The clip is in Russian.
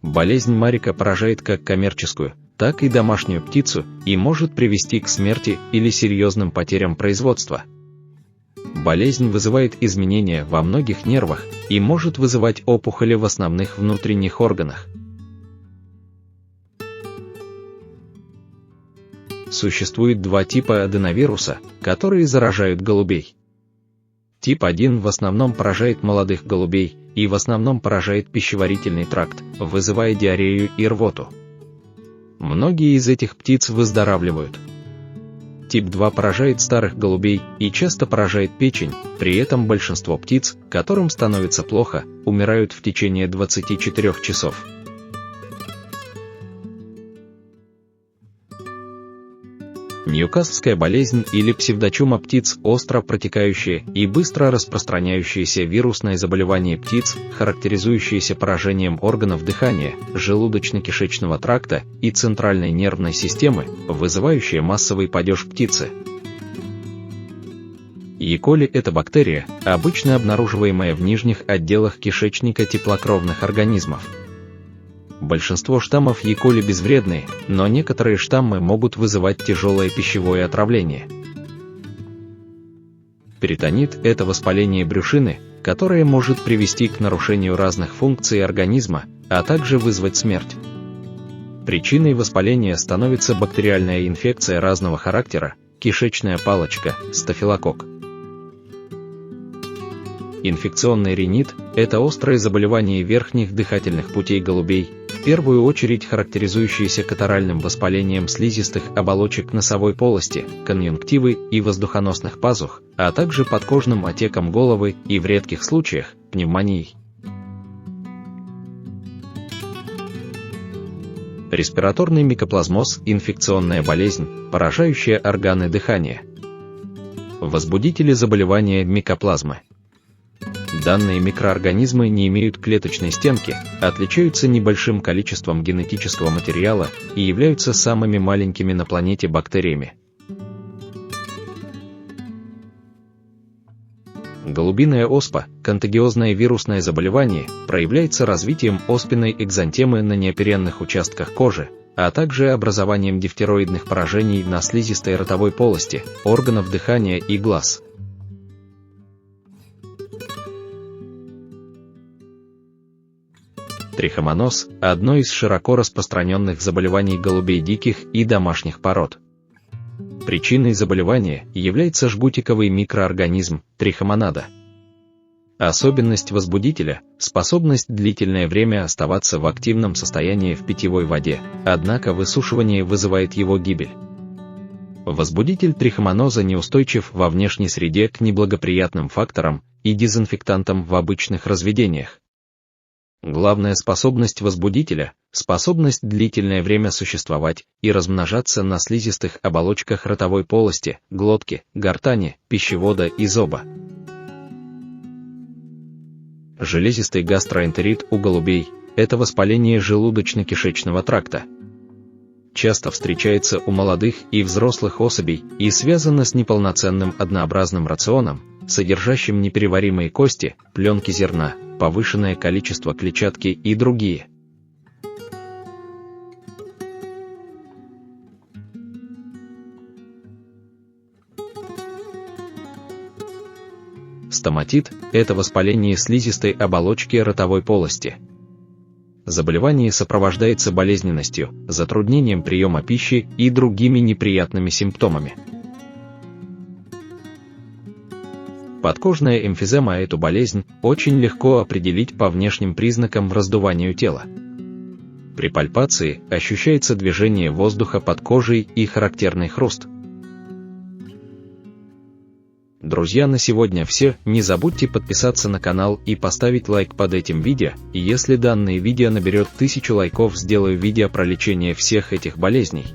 Болезнь Марика поражает как коммерческую, так и домашнюю птицу и может привести к смерти или серьезным потерям производства. Болезнь вызывает изменения во многих нервах и может вызывать опухоли в основных внутренних органах. Существует два типа аденовируса, которые заражают голубей. Тип 1 в основном поражает молодых голубей и в основном поражает пищеварительный тракт, вызывая диарею и рвоту. Многие из этих птиц выздоравливают. Тип 2 поражает старых голубей и часто поражает печень, при этом большинство птиц, которым становится плохо, умирают в течение 24 часов. Ньюкаслская болезнь или псевдочума птиц – остро протекающее и быстро распространяющееся вирусное заболевание птиц, характеризующееся поражением органов дыхания, желудочно-кишечного тракта и центральной нервной системы, вызывающее массовый падеж птицы. E. coli – это бактерия, обычно обнаруживаемая в нижних отделах кишечника теплокровных организмов. Большинство штаммов E. coli безвредные, но некоторые штаммы могут вызывать тяжелое пищевое отравление. Перитонит – это воспаление брюшины, которое может привести к нарушению разных функций организма, а также вызвать смерть. Причиной воспаления становится бактериальная инфекция разного характера, кишечная палочка, стафилококк. Инфекционный ринит – это острое заболевание верхних дыхательных путей голубей, в первую очередь характеризующееся катаральным воспалением слизистых оболочек носовой полости, конъюнктивы и воздухоносных пазух, а также подкожным отеком головы и в редких случаях – пневмонией. Респираторный микоплазмоз – инфекционная болезнь, поражающая органы дыхания. Возбудители заболевания микоплазмы. Данные микроорганизмы не имеют клеточной стенки, отличаются небольшим количеством генетического материала и являются самыми маленькими на планете бактериями. Голубиная оспа – контагиозное вирусное заболевание, проявляется развитием оспенной экзантемы на неоперенных участках кожи, а также образованием дифтероидных поражений на слизистой ротовой полости, органов дыхания и глаз. Трихомоноз – одно из широко распространенных заболеваний голубей диких и домашних пород. Причиной заболевания является жгутиковый микроорганизм – трихомонада. Особенность возбудителя – способность длительное время оставаться в активном состоянии в питьевой воде, однако высушивание вызывает его гибель. Возбудитель трихомоноза неустойчив во внешней среде к неблагоприятным факторам и дезинфектантам в обычных разведениях. Главная способность возбудителя – способность длительное время существовать и размножаться на слизистых оболочках ротовой полости, глотки, гортани, пищевода и зоба. Железистый гастроэнтерит у голубей – это воспаление желудочно-кишечного тракта. Часто встречается у молодых и взрослых особей и связано с неполноценным однообразным рационом, содержащим непереваримые кости, пленки зерна, повышенное количество клетчатки и другие. Стоматит – это воспаление слизистой оболочки ротовой полости. Заболевание сопровождается болезненностью, затруднением приема пищи и другими неприятными симптомами. Подкожная эмфизема – эту болезнь очень легко определить по внешним признакам раздуванию тела. При пальпации ощущается движение воздуха под кожей и характерный хруст. Друзья, на сегодня все. Не забудьте подписаться на канал и поставить лайк под этим видео, и если данное видео наберет 1000 лайков, сделаю видео про лечение всех этих болезней.